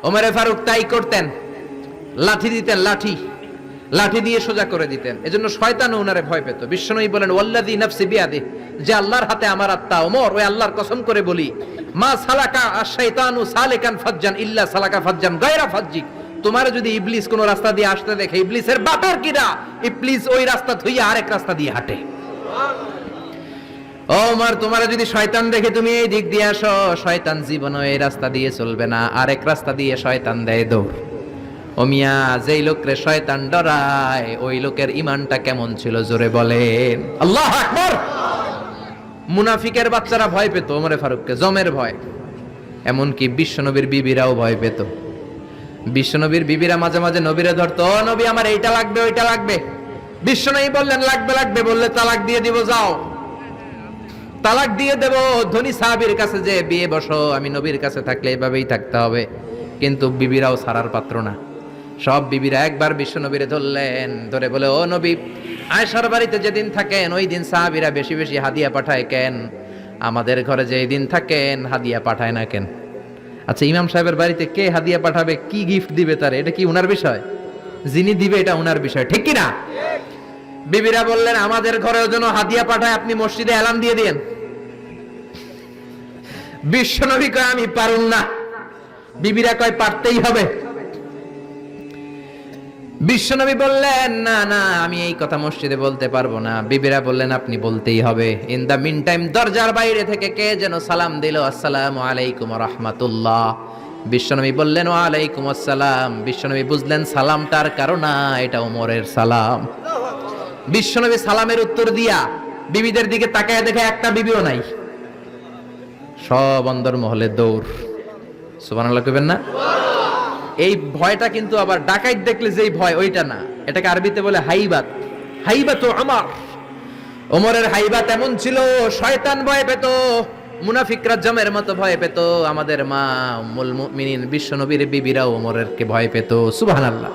ওমরে ফারুক তাই করতেন, লাঠি দিতেন, লাঠি দিয়ে সোজা করে দিতেন। এজন্য শয়তানও ওনারে ভয় পেত। বিশ্বনবী বলেন ওয়াল্লাযী নাফসি বিয়াদিহি, যে আল্লাহর হাতে আমার আত্মা, ওমর ওই আল্লাহর কসম করে বলি, মা সালাকা আশ-শাইতানু সালিকান ফাজ্জান ইল্লা সালাকা ফাজ্জান গায়রা ফাজ্জিক। তোমার যদি ইবলিস কোন রাস্তা দিয়ে আসতে দেখে, ইবলিসের বাপের কিনা ইবলিস ওই রাস্তা থুইয়া আরেক রাস্তা দিয়ে হাঁটে। ও ওমর, তোমার যদি শয়তান দেখে তুমি এই দিক দিয়ে আসো, শয়তান জীবনও এই রাস্তা দিয়ে চলবে না, আরেক রাস্তা দিয়ে শয়তান দেয় দৌড়। ও মিয়া, যেই লোকরে শয়তান ডরায় ওই লোকের ঈমানটা কেমন ছিল জোরে বলেন আল্লাহু আকবার। মুনাফিকের বাচ্চারা ভয় পেত ওমরে ফারুককে, জমের ভয়। এমনকি বিশ্বনবীর বিবিরাও ভয় পেত। বিশ্বনবীর বিবিরা মাঝে মাঝে নবীরে ধরতো, ও নবী আমার এইটা লাগবে ওইটা লাগবে। বিশ্বনবী বললেন লাগবে বললে তালাক দিয়ে দিব, যাও তালাক দিয়ে দেব। ধনী সাহাবীর কাছে যে বিয়ে বসো, আমি নবীর কাছে থাকলে এভাবেই থাকতে হবে। কিন্তু বিবিরাও ছাড়ার পাত্র না। সব বিবিরা একবার বিশ্বনবীরে ধরলেন, ধরে বলে, ও নবী, আয়েশার বাড়িতে যেদিন থাকেন ওই দিন সাহাবীরা বেশি বেশি হাদিয়া পাঠায় কেন? আমাদের ঘরে যেই দিন থাকেন হাদিয়া পাঠায় না কেন? আচ্ছা, ইমাম সাহেবের বাড়িতে কে হাদিয়া পাঠাবে, কি গিফট দিবে তার, এটা কি উনার বিষয়? যিনি দিবে এটা উনার বিষয়, ঠিক কি না? বিবিরা বললেন আমাদের ঘরেও যেন হাদিয়া পাঠায়, আপনি মসজিদে এলান দিয়ে দিয়েন। বিশ্বনবী কয় আমি পারুম না, বিবিরা কয় পারতেই হবে। বিশ্বনবী বললেন না না, আমি এই কথা মসজিদে বলতে পারবো না। বিবিরা বললেন আপনি বলতেই হবে। ইন দা মিন টাইম দরজার বাইরে থেকে কে যেন সালাম দিল, আসসালামু আলাইকুম ওয়া রাহমাতুল্লাহ। বিশ্বনবী বললেন ওয়া আলাইকুম আসসালাম। বিশ্বনবী বুঝলেন সালামটার কারণ না, এটা ওমরের সালাম। বিশ্বনবী সালামের উত্তর দিয়া বিবিদের দিকে তাকায় দেখে একটা বিবিও নাই, সব অন্দরমহলে দৌড়। সুবহানাল্লাহ কইবেন না? এই ভয়টা কিন্তু আবার ডাকাইত দেখলে যেই ভয় ওইটা না, এটাকে আরবিতে বলে হাইবাত। হাইবাতু ওমর, ওমরের হাইবাত এমন ছিল, শয়তান ভয় পেত, মুনাফিকরা জমের মতো ভয় পেত। আমাদের মা উম্মুল মুমিনিন বিশ্বনবীর বিবিরাও ওমরেরকে ভয় পেত। সুবহানাল্লাহ।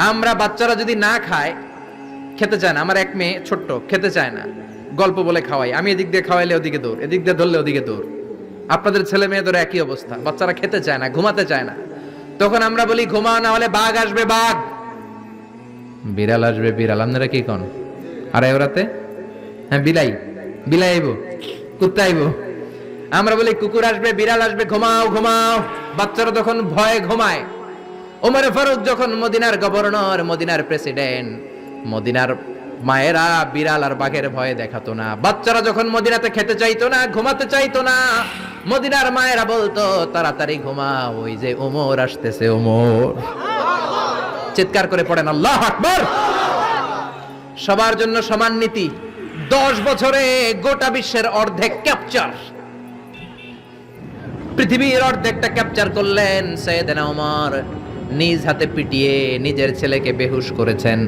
আমরা বাচ্চারা যদি না খায়, খেতে চায় না, আমার এক মেয়ে ছোট্ট খেতে চায় না, গল্প বলে খাওয়াই, আমি এদিক দিয়ে খাওয়াইলে ওদিকে দৌড়, এদিক দিয়ে ধরলে ওদিকে দৌড়। আপনাদের ছেলে মেয়েদের একই অবস্থা, বাচ্চারা খেতে চায় না, ঘুমাতে চায় না। তখন আমরা বলি ঘুমাও না হলে বাঘ আসবে, বাঘ, বিড়াল আসবে, বিড়াল। আপনারা কি কোন? আর ওরাতে হ্যাঁ বিলাই আইবো, কুত্তা আইবো। আমরা বলি কুকুর আসবে, বিড়াল আসবে, ঘুমাও ঘুমাও। বাচ্চারা তখন ভয়ে ঘুমায়। ওমর ফারুক যখন মদিনার গভর্নর, মদিনার প্রেসিডেন্ট, মদিনার মায়েরা বিড়াল আর বাঘের ভয়ে দেখাতো না। বাচ্চারা যখন মদিনাতে খেতে চাইতো না, ঘুমাতে চাইতো না, মদিনার মায়েরা বলতো তাড়াতাড়ি ঘুমাও, ওই যে ওমর আসতেছে, ওমর। চিৎকার করে পড়েন আল্লাহু আকবার। সবার জন্য সমান নীতি। 10 বছরে গোটা বিশ্বের অর্ধেক ক্যাপচার, পৃথিবীর অর্ধেকটা ক্যাপচার করলেন সাইয়েদনা ওমর। নিজ হাতে পিটিয়ে নিজের ছেলেকে বেহুশ করেছেন।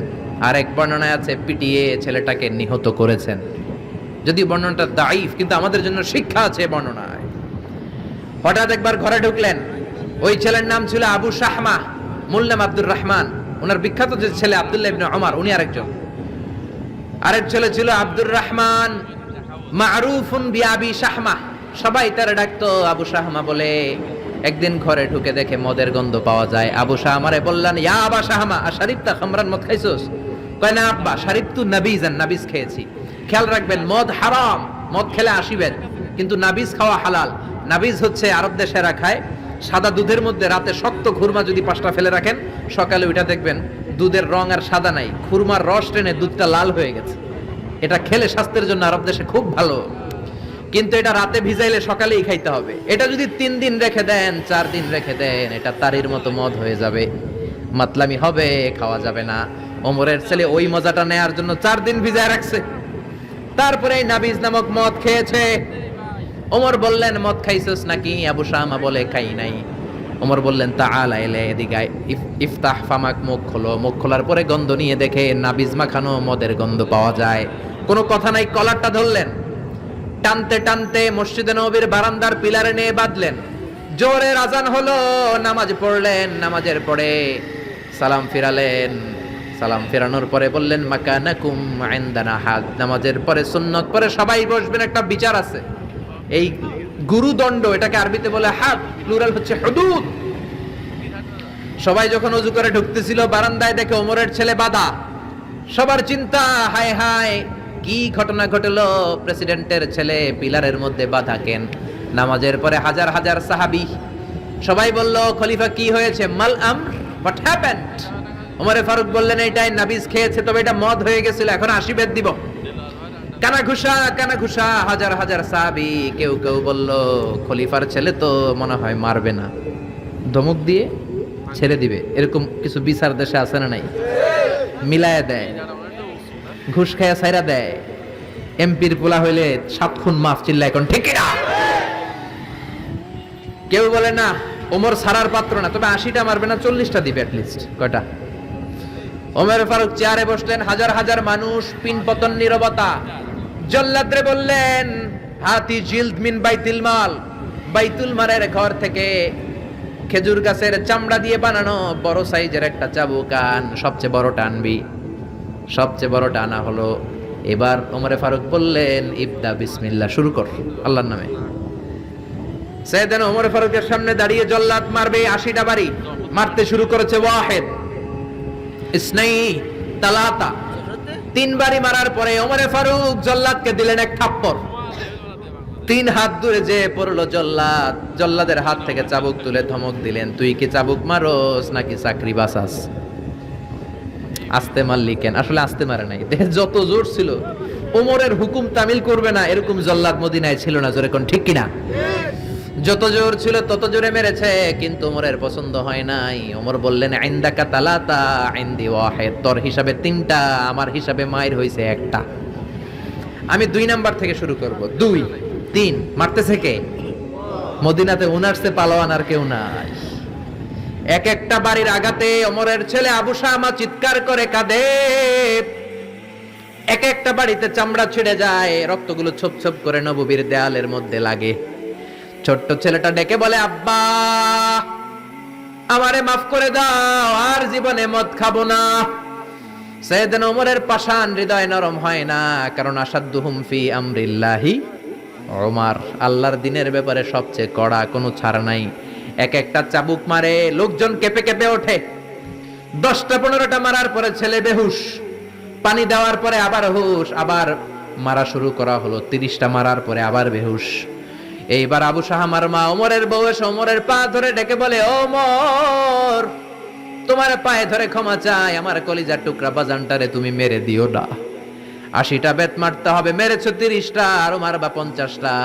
আরেক বর্ণনায় আছে পিটিয়ে ছেলেটাকে নিহত করেছেন। যদি বর্ণনাটা দাইফ, কিন্তু আমাদের জন্য শিক্ষা আছে বর্ণনায়। হঠাৎ একবার ঘরে ঢুকলেন, ওই ছেলের নাম ছিল আবু শাহমা, মূল নাম আব্দুর রহমান। ওনার বিখ্যাত যে ছেলে আব্দুল্লাহ ইবনে ওমর, উনি আরেকজন। আরেক ছেলে ছিল আব্দুর রহমান, মারুফুন বিআবি শাহমা, সবাই তার ডাকতো আবু শাহমা বলে। একদিন ঘরে ঢুকে দেখে মদের গন্ধ পাওয়া যায়। আবু শাহমারে বললেন ইয়া আবা শাহমা আশারিবতা খামরান, মদ খাইছস? কয় না আব্বা, শারিবতু নাবিজান, নাবিজ খেয়েছি। খেয়াল রাখবেন মদ হারাম, মদ খেলে আসিবেন, কিন্তু নাবিজ খাওয়া হালাল। নাবিজ হচ্ছে আরব দেশেরা খায়, সাদা দুধের মধ্যে রাতে শক্ত খুরমা যদি 5টা ফেলে রাখেন, সকালে ওইটা দেখবেন দুধের রং আর সাদা নাই, খুরমার রস টেনে দুধটা লাল হয়ে গেছে। এটা খেলে স্বাস্থ্যের জন্য আরব দেশে খুব ভালো, কিন্তু এটা রাতে ভিজাইলে সকালেই খাইতে হবে। এটা যদি 3 দিন রেখে দেন, 4 দিন রেখে দেন, এটা তারির মতো মদ হয়ে যাবে, মাতলামি হবে, খাওয়া যাবে না। ওমরের ছেলে ওই মজাটা নেয়ার জন্য 4 দিন ভিজায় রাখছে, তারপরে এই নাবিজ নামক মদ খেয়েছে। ওমর বললেন মদ খাইছস নাকি? আবু শামা বলে খাই নাই। ওমর বললেন তাআলা ইলা, এদিকে আয়, ইফতাহ ফামাক, মুখ খোলো। মুখ খোলার পরে গন্ধ নিয়ে দেখে নাবিজ মাখানো মদের গন্ধ পাওয়া যায়। কোনো কথা নাই, কলারটা ধরলেন, টানতে টানতে মসজিদে নববীর বারান্দার পিলারে নিয়ে বাঁধলেন। জোরে আজান হলো, নামাজ পড়লেন। নামাজের পরে সালাম ফিরালেন। সালাম ফেরানোর পরে বললেন মাকানাকুম ইনদানা হাদ। নামাজের পরে সুন্নত পরে সবাই বসবেন, একটা বিচার আছে। এই গুরুদণ্ড, এটাকে আরবিতে বলে হাদ, প্লুরাল হচ্ছে হুদুদ। সবাই যখন ওযু করে ঢুকতেছিল বারান্দায় দেখে ওমরের ছেলে বাধা। সবার চিন্তা, হায় হায় কি ঘটনা ঘটলো, প্রেসিডেন্টের ছেলে পিলারের মধ্যে বাধা কেন? নামাজের পরে হাজার হাজার সাহাবী সবাই বলল, খলিফা কি হয়েছে? মাল আমর, হোয়াট হ্যাপেন্ড? ওমরে ফারুক বললেন, এইটাই নাবিজ খেয়েছে, তবে এটা মদ হয়ে গেছিল, এখন 80 বেদ দিব। কানা ঘুষা হাজার হাজার সাহাবী। কেউ কেউ বলল, খলিফার ছেলে তো মনে হয় মারবে না, ধমক দিয়ে ছেড়ে দিবে। এরকম কিছু বিচার দেশে আছে না নাই? মিলায়া দেয়, ঘুষ খায়া ছাইরা দেয়। এমপির পোলা হইলে 7 খুন মাফ, চিল্লা এখন ঠিক না? কেউ বলে না ওমর সারার পাত্র না, তবে 80টা মারবে না, 40টা দিবে অ্যাটলিস্ট। কয়টা? ওমর ফারুক চেয়ারে বসলেন, হাজার হাজার মানুষ, পিনপতন নীরবতা। জল্লাদরে বললেন, হাতি জিলদ মিন বাইতুল মাল, বাইতুল মালের ঘর থেকে খেজুর গাছের চামড়া দিয়ে বানানো বড় সাইজের একটা চাবুক আন, সবচেয়ে বড়টা আনবি। সবচেয়ে বড়টা আনা হলো। এবার ওমরে ফারুক বললেন, ইবদা বিসমিল্লাহ, শুরু কর আল্লাহর নামে। সাইয়েদনা ওমর ফারুকের সামনে দাঁড়িয়ে জল্লাদ মারবে 80টা বাড়ি। মারতে শুরু করেছে। ওয়াহিদ, ইসনাই, তালাতা, 3 বাড়ি মারার পরে ওমরে ফারুক জল্লাদকে দিলেন এক থাপ্পড়। 3 হাত দূরে যে পড়লো জল্লাদ। জল্লাদের হাত থেকে চাবুক তুলে ধমক দিলেন, তুই কি চাবুক মারোস নাকি চাকরি বাঁচাস? আস্তে মারলি কেন? আসলে আস্তে মারে নাই, দেহের যত জোর ছিল। ওমরের হুকুম তামিল করবে না এরকম জল্লাদ মদিনায় ছিল না, জোরে কোন ঠিক কিনা? যত জোর ছিল তত জোরে মেরেছে, কিন্তু ওমরের পছন্দ হয় নাই। ওমর বললেন, ইনদাকা তালাতা ইনদি ওয়াহিদ, তোর হিসাবে 3টা, আমার হিসাবে মায়ের হইছে 1টা। আমি 2 নাম্বার থেকে শুরু করব। 2, 3 মারতেছে কে? মদিনাতে উনারসে পালোয়ান আর কেউ নাই। এক একটা বাড়ির আঘাতে ওমরের ছেলে আবু শামা চিৎকার করে কাঁদে। এক একটা বাড়িতে চামড়া ছিঁড়ে যায়, রক্তগুলো ছোপ ছোপ করে নববীর দেয়ালের মধ্যে লাগে। ছোট্ট ছেলেটা ডেকে বলে, আব্বা আমারে মাফ করে দাও, আর জীবনে মদ খাবো না। সাইয়েদনা ওমরের পাষাণ হৃদয় নরম হয় না, কারণ আসাদ্দুহুম ফি আমরিল্লাহি ওমর, আল্লাহর দিনের ব্যাপারে সবচেয়ে কড়া, কোনো ছাড় নাই। এক একটা চাবুক মারে, লোকজন কেঁপে কেঁপে ওঠে। 10টা 15টা মারার পরে ছেলে বেহুশ, পানি দেওয়ার পরে আবার হুশ, আবার মারা শুরু করা হলো। 30টা মারার পরে আবার বেহুশ। এইবার আবু শাহামার মা ওমরের বউ এসে ওমরের পা ধরে ডেকে বলে, ওমর তোমার পায়ে ধরে ক্ষমা চাই, আমার কলিজার টুকরা বাজানটারে তুমি মেরে দিও না। 80টা বেত মারতে হবে, মেরেছো 30টা, আরো মারবা 50টা।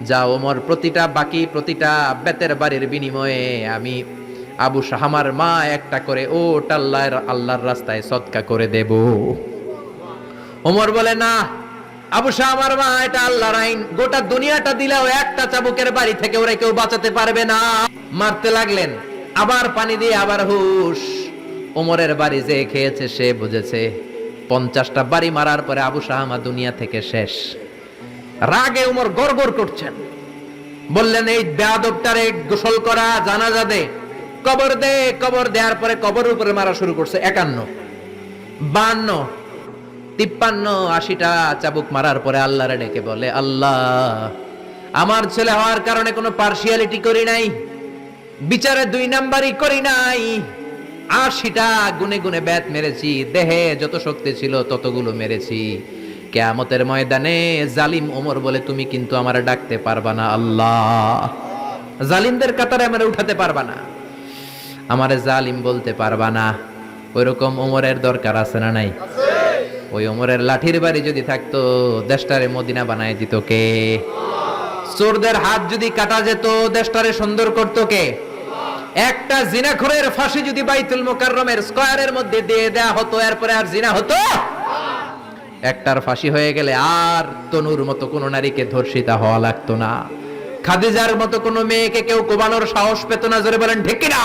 যাও ওমর, প্রতিটা বেতের বাড়ির বিনিময়ে আমি আবু শাহামার মা একটা করে ওট আল্লাহর রাস্তায় সদকা করে দেব। ওমর বলে, না আবু শাহামার মা, এটা আল্লাহর আইন, গোটা দুনিয়াটা দিলেও একটা চাবুকের বাড়ি থেকে ওরা কেউ বাঁচাতে পারবে না। মারতে লাগলেন, আবার পানি দিয়ে আবার হুশ। ওমরের বাড়ি যে খেয়েছে সে বুঝেছে। 50টা বাড়ি মারার পরে আবু শাহামা দুনিয়া থেকে শেষ। রাগে ওমর গড়গড় করছেন, বললেন, এই বেয়াদবটারে গোসল করা, জানাজা দে, কবর দে। কবর দেওয়ার পরে কবরের উপরে মারা শুরু করছে। 51, 52, 53, 80টা চাবুক মারার পরে আল্লাহরে ডেকে বলে, আল্লাহ আমার ছেলে হওয়ার কারণে কোনো পার্সিয়ালিটি করি নাই, বিচারে 2 নাম্বারই করি নাই। 80টা গুনে গুনে বেত মেরেছি, দেহে যত শক্তি ছিল ততগুলো মেরেছি। কিয়ামতের ময়দানে জালিম ওমর বলে, তুমি কিন্তু আমার ডাকতে পারবা না আল্লাহ, জালিমদের কাতারে আমারে উঠাতে পারবা না, আমারে জালিম বলতে পারবা না। ওইরকম ওমরের দরকার আছে না নাই? ওই ওমরের লাঠির বাড়ি যদি থাকতো, দেশটারে মদিনা বানায় দিত কে? চোরদের হাত যদি কাটা যেত, দেশটারে সুন্দর করত কে? একটা জিনাখোরের ফাঁসি যদি বাইতুল মুকাররমের স্কয়ারের মধ্যে দিয়ে দেয়া হতো, এরপরে আর জিনা হতো? একটার ফাঁসি হয়ে গেলে আর তনুর মতো কোন নারীকে ধর্ষিতা হওয়া লাগতো না, খাদিজার মতো কোন মেয়েকে কেউ কোবানোর সাহস পেত না। জোরে বলেন ঠিক কিনা?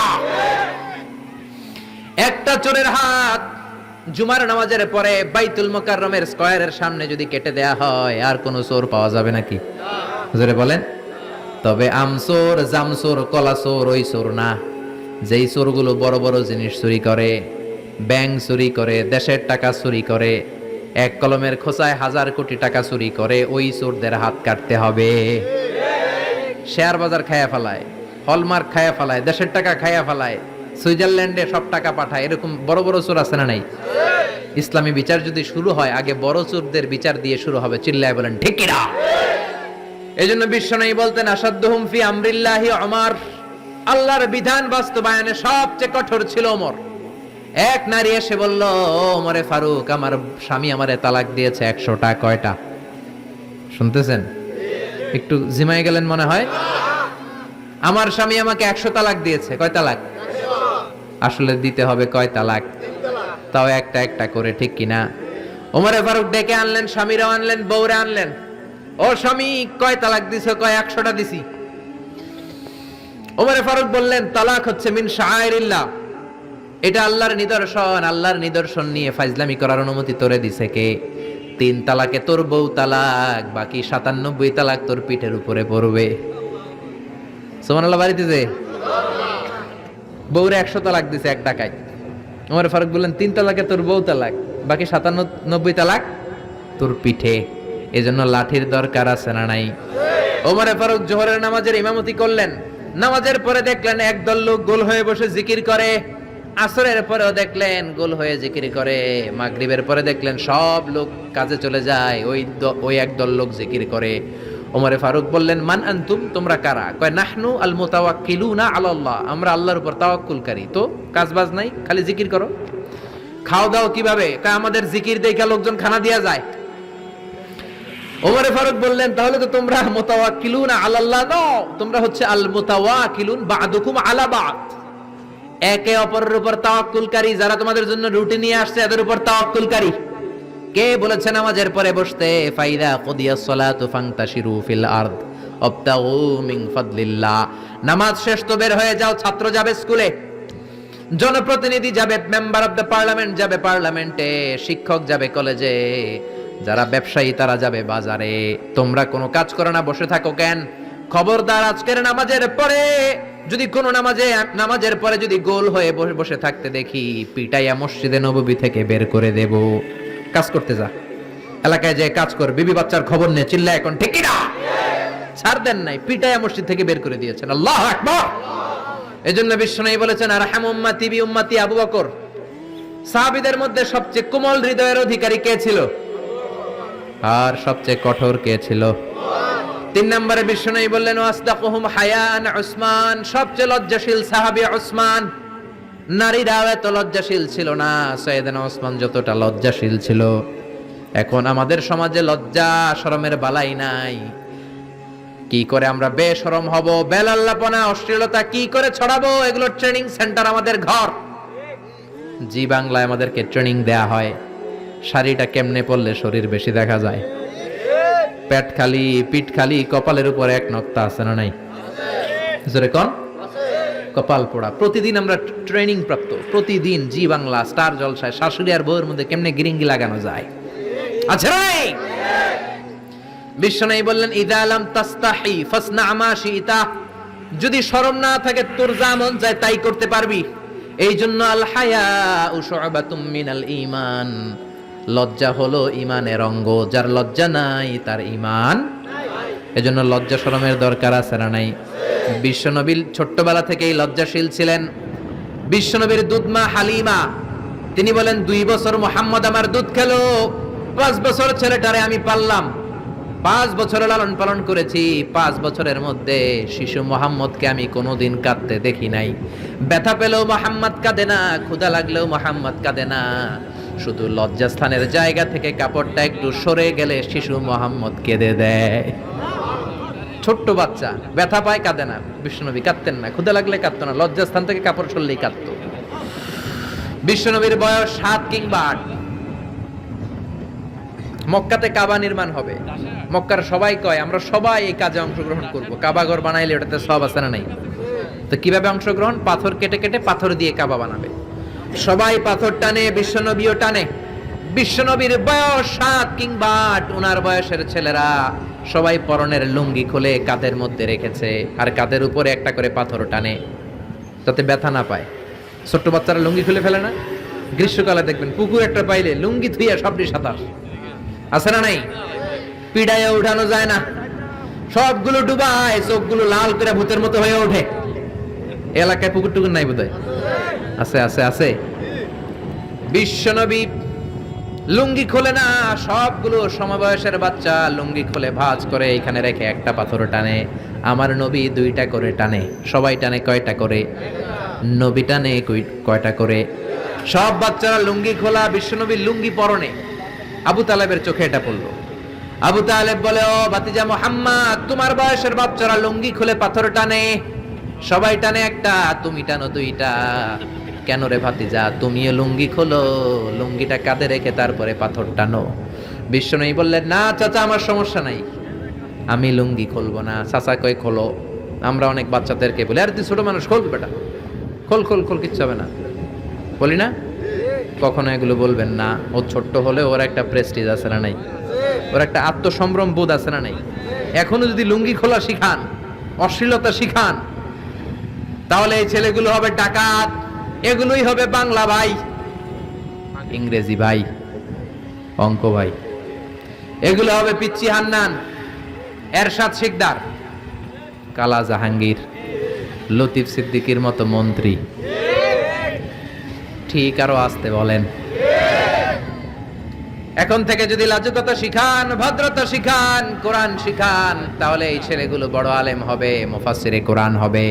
একটা চোরের হাত জুমার নামাজের পরে বাইতুল মুকাররমের স্কয়ারের সামনে যদি কেটে দেয়া হয়, আর কোন চোর পাওয়া যাবে নাকি? জোরে বলেন। তবে আমচোর, জামচোর, কলাচোর ওই চোর না, যেই চোরগুলো বড় বড় জিনিস চুরি করে, ব্যাংক চুরি করে, দেশের টাকা চুরি করে, এক কলমের খোঁচায় 1000 কোটি টাকা চুরি করে, ওই চোরদের হাত কাটতে হবে। শেয়ার বাজার খায়া ফেলায়, হলমার্ক খায়া ফেলায়, দেশের টাকা খায়া ফেলায়, সুইজারল্যান্ডে সব টাকা পাঠায়, এরকম বড় বড় চোর আছে না নাই? ইসলামী বিচার যদি শুরু হয় আগে বড় চোরদের বিচার দিয়ে শুরু হবে। চিল্লায় বলেন ঠিক কিনা? এই জন্য বিশ্বনবী বলতেন আসাদ্দুহুম ফি আমরিল্লাহি ওমর, আল্লাহর বিধান বাস্তবায়নে সবচেয়ে কঠোর ছিল ওমর। এক নারী এসে বলল, ওমরে ফারুক, আমার স্বামী আমারে তালাক দিয়েছে 100টা। কয়টা? শুনতেছেন? একটু জিমাই গেলেন মনে হয়। আমার স্বামী আমাকে 100 তালাক দিয়েছে। কয় তালাক? আসলে দিতে হবে কয় তালাক? তাও একটা একটা করে, ঠিক কিনা? ওমরে ফারুক ডেকে আনলেন, স্বামীরাও আনলেন, বউরে আনলেন। ও স্বামী, কয় তালাক দিছো? কয় 100টা দিছি। ওমরে ফারুক বললেন, তালাক হচ্ছে মিন শাআইরিল্লাহ, এটা আল্লাহর নিদর্শন। আল্লাহর নিদর্শন নিয়ে ফাইজলামি করার অনুমতি তোরে দিছে কে? 3 তালাকে তোর বউ তালাক, বাকি 97 তালাক তোর পিঠের উপরে পড়বে। সুবহানাল্লাহ। বাড়িতে যে বউরে 100 তালাক দিছে এক টাকায়। ওমর ফারুক বললেন, 3 তালাকে তোর বউ তালাক, বাকি 97 তালাক তোর পিঠে। এজন্য লাঠির দরকার আছে না নাই? ওমর ফারুক জোহরের নামাজের ইমামতি করলেন। নামাজের পরে দেখলেন একদল লোক গোল হয়ে বসে জিকির করে। আসরের পরেও দেখলেন গোল হয়ে জিকির করে। মাগরিবের পরে দেখলেন সব লোক কাজে চলে যায়, ওই একদল লোক জিকির করে। ওমরে ফারুক বললেন, মান আনতুম, তোমরা কারা? কয় নাহনু আল মুতাওয়াক্কিলুনা আলাল্লাহ, আমরা আল্লাহর উপর তাওয়াক্কুলকারী। তো কাজ বাজ নাই, খালি জিকির করো। খাও দাও কিভাবে? কয় আমাদের জিকির দেখে লোকজন খানা দিয়া যায়। ওমরে ফারুক বললেন, তাহলে তো তোমরা মুতাওয়াক্কিলুনা আলাল্লাহ নও, তোমরা হচ্ছে আল মুতাওয়াক্কিলুন বা'দুকুম আলা বা'দ, একে অপরের উপর তাওয়াক্কুলকারী। যারা তোমাদের জন্য রুটি নিয়ে আসছে এদের উপর তাওয়াক্কুলকারী। কে বলেছে নামাজের পরে বসতে? ফাইদা কুদিয়াস সালাতু ফান্তাশিরু ফিল আরদ ওয়াবতাগু মিন ফাদলিল্লাহ। নামাজ শেষ তো বের হয়ে যাও। ছাত্র যাবে স্কুলে, জনপ্রতিনিধি যাবে, মেম্বার অফ দ্য পার্লামেন্ট যাবে পার্লামেন্টে, শিক্ষক যাবে কলেজে, যারা ব্যবসায়ী তারা যাবে বাজারে। তোমরা কোনো কাজ করো না, বসে থাকো কেন? খবরদার, আজকের নামাজের পরে যদি কোনো নামাজের পরে যদি গোল হয়ে বসে থাকতে দেখি, পিটাইয়া মসজিদে নববী থেকে বের করে দেব। কাজ করতে যা, এলাকায় যে কাজ কর, বিবি বাচ্চার খবর নে, চিল্লা এখন ঠিক না? ছাড় দেন নাই, পিটাইয়া মসজিদ থেকে বের করে দিয়েছেন। আল্লাহু আকবার। এজন্য বিশ্বনবী বলেছেন, আরহাম উম্মতি বি উম্মতি আবু বকর। সাহাবীদের মধ্যে সবচেয়ে কোমল হৃদয়ের অধিকারী কে ছিল? আর সবচেয়ে কঠোর কে ছিল? 3 নম্বরে বিশ্বনবী বললেন, ওয়াসদাকুহুম হায়ান উসমান, সবচেয়ে লজ্জাশীল সাহাবী উসমান। নারীরাও এত লজ্জাশীল ছিল না সাইয়েদনা ওসমান যতটা লজ্জাশীল ছিল। এখন আমাদের সমাজে লজ্জা শরমের বালাই নাই। কি করে আমরা বেশরম হব, বেলাল্লাপনা, অশ্লীলতা কি করে ছড়াবো, এগুলোর ট্রেনিং সেন্টার আমাদের ঘর। জি বাংলায় আমাদেরকে ট্রেনিং দেয়া হয়, শাড়িটা কেমনে পরলে শরীর বেশি দেখা যায়, পেট খালি, পিঠ খালি, কপালের উপর এক নক্তা আছে না নাই? জোরে কোন? কপাল পোড়া। প্রতিদিন আমরা ট্রেনিং প্রাপ্ত, প্রতিদিন জি বাংলা স্টার জলসায় শাশুড়ি আর বউয়ের মধ্যে কেমনে গিরিঙ্গি লাগানো যায়। আচ্ছা রে, বিশ্বনবী বললেন, ইদা লাম তাস্তাহি ফাসনা মা শিতা, যদি শরম না থাকে তোর যা মন চায় তাই করতে পারবি। এই জন্য আল হায়াউ শু'বাতুম মিনাল ঈমান, লজ্জা হলো ঈমানের অঙ্গ, যার লজ্জা নাই তার ঈমান। এজন্য লজ্জা শরমের দরকার আছে না নাই? বিশ্বনবী ছোট্টবেলা থেকেই লজ্জাশীল ছিলেন। বিশ্বনবীর দুধমা হালিমা, তিনি বলেন, 2 বছর মুহাম্মদ আমার দুধ খেলো, 5 বছর ছেলেটারে আমি পাললাম, 5 বছর লালন পালন করেছি। 5 বছরের মধ্যে শিশু মুহাম্মদকে আমি কোনোদিন কাঁদতে দেখি নাই। ব্যথা পেলেও মুহাম্মদ কাঁদে না, ক্ষুধা লাগলেও মুহাম্মদ কাঁদে না। শুধু লজ্জাস্থানের জায়গা থেকে কাপড়টা একটু সরে গেলে শিশু মুহাম্মদ কেঁদে দেয়। ছোট্ট বাচ্চা ব্যথা পায়, কাঁদে না। বিশ্বনবী কাঁদতেন না, ক্ষুধা লাগলে কাঁদতো না, লজ্জাস্থান থেকে কাপড় সরলেই কাঁদতো। বিশ্বনবীর বয়স 7 কিংবা 8। মক্কাতে কাবা নির্মাণ হবে। মক্কার সবাই কয়, আমরা সবাই এই কাজে অংশগ্রহণ করব। কাবা ঘর বানাইলে ওটাতে সব আছে না নাই? তো কিভাবে অংশগ্রহণ? পাথর কেটে কেটে পাথর দিয়ে কাবা বানাবে। সবাই পাথর টানে, বিশ্বনবীও টানে। বিশ্বনবীর বয়স 7 কিংবা 8, ওনার বয়সের ছেলেরা সবাই পরনের লুঙ্গি খুলে কাঁধের মধ্যে রেখেছে, আর কাঁধের উপরে একটা করে পাথর টানে যাতে ব্যথা না পায়। ছোট্ট বাচ্চারা লুঙ্গি খুলে ফেলে না? গ্রীষ্মকালে দেখবেন পুকুর একটা পাইলে লুঙ্গি ধুইয়া সবটি সাঁতার, আছে না নাই? পিড়াইয়া উঠানো যায় না, সবগুলো ডুবায়, চোখগুলো লাল করে ভূতের মতো হয়ে ওঠে। এলাকায় পুকুর টুকুর নাই বোধহয়। আছে আছে আছে। বিশ্বনবী লুঙ্গি খোলে না, সবগুলো সমবয়সের বাচ্চা লুঙ্গি খুলে ভাঁজ করে এখানে রেখে একটা পাথর টানে। আমার নবী দুইটা করে টানে। সবাই টানে কয়টা করে? নবী টানে কয়টা করে? সব বাচ্চারা লুঙ্গি খোলা, বিশ্বনবীর লুঙ্গি পরনে। আবু তালেবের চোখে এটা পড়লো। আবু তালেব বলে, ও ভাতিজা মুহাম্মদ, তোমার বয়সের বাচ্চারা লুঙ্গি খুলে পাথর টানে, সবাই টানে একটা, তুমি টানো দুইটা। কেন রে ভাতিজা, তুমিও লুঙ্গি খোলো, লুঙ্গিটা কাঁধে রেখে তারপরে পাথর টানো। বিশ্বনবী বললেন, না চাচা, আমার সমস্যা নাই, আমি লুঙ্গি খুলবো না। চাচা কই খোলো। আমরা অনেক বাচ্চাদেরকে বলি, আরে তুই ছোট মানুষ, খোল বেটা, খোল খোল খোল, কিচ্ছু হবে না, বলি না? কখনো এগুলো বলবেন না। ও ছোট্ট হলে ওর একটা প্রেস্টিজ আছে না নাই? ওর একটা আত্মসম্ভ্রম বোধ আছে না নাই? এখনো যদি লুঙ্গি খোলা শিখান, অশ্লীলতা শিখান, তাহলে এই ছেলেগুলো হবে ডাকাত, এগুলোই হবে বাংলা ভাই, ইংরেজি ভাই, অঙ্ক ভাই, এগুলো হবে পিচ্চি হান্নান, এরশাদ শিকদার, কালা জাহাঙ্গীর, লতিফ সিদ্দিকীর মতো মন্ত্রী। ঠিক, আরো আসতে বলেন। এখন থেকে যদি লাজুকতা শিখান, ভদ্রতা শিখান, কোরআন শিখান, তাহলে এই ছেলেগুলো বড় আলেম হবে, মুফাসসিরে কোরআন হবে।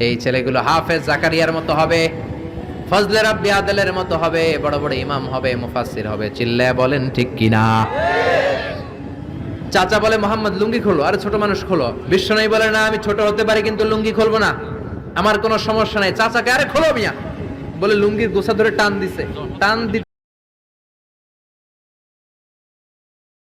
এই ছেলেগুলো হাফেজ জাকারিয়ার মতো হবে, ফজলে রাব্বি আদলের মতো হবে, বড় বড় ইমাম হবে, মুফাসসির হবে। চিল্লায়া বলেন ঠিক কিনা? চাচা বলে, মোহাম্মদ লুঙ্গি খোলো। আরে ছোট মানুষ খোলো। বিশ্বনবী বলে, না আমি ছোট হতে পারি কিন্তু লুঙ্গি খুলবো না, আমার কোনো সমস্যা নাই। চাচাকে, আরে খোলো মিয়া, বলে লুঙ্গির গোছা ধরে টান দিছে। টান